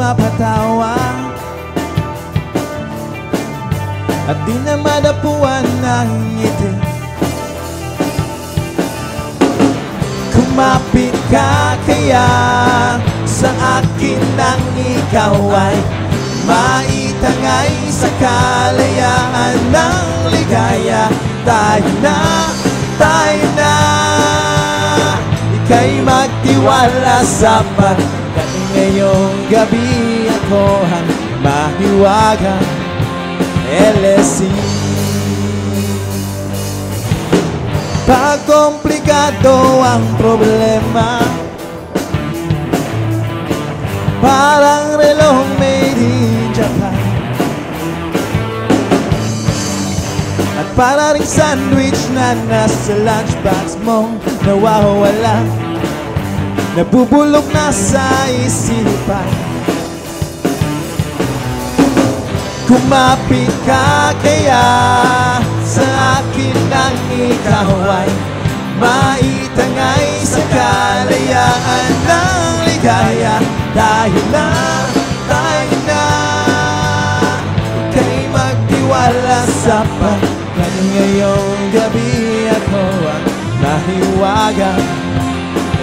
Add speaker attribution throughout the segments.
Speaker 1: mapatawa at di na madapuan ng ngiti. Kumapit ka kaya sa akin nang ikaw ay maitangay sa kalayaan ng ligaya. Tayo na, ika'y magtiwala sapagkat ngayong gabi ako ang mahiwagang LSC. Pag komplikado ang problema, parang relong made in Japan, at para ring sandwich na nasa lunchbox mo nawawala, nabubulok na sa isipan. Kumapit ka kaya sa akin nang ikaw ay maitangay sa kalayaan ng ligaya. Tayo na, ika'y magtiwala sapagkat ngayong gabi ako ang mahiwagang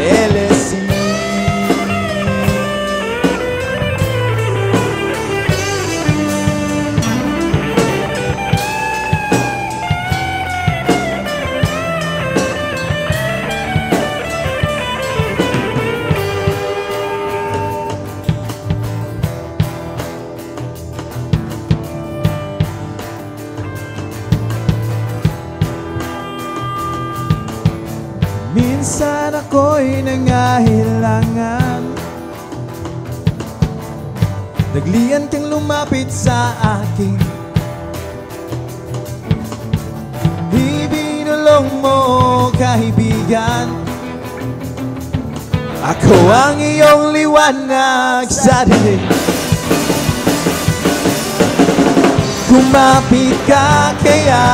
Speaker 1: LSC. Minsan ako'y nangailangan, naglian kang lumapit sa akin, ibinulong mo kaibigan. Ako ang iyong liwanag sa dilim. Kumapit ka kaya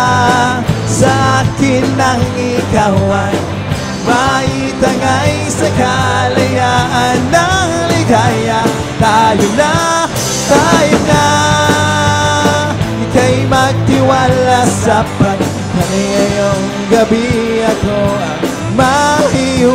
Speaker 1: sa akin nang ikaw ay maitangay sa kalayaan ng ligaya. Tayo na, ika'y magtiwala sapagkat ngayong gabi ako ang mahiwagang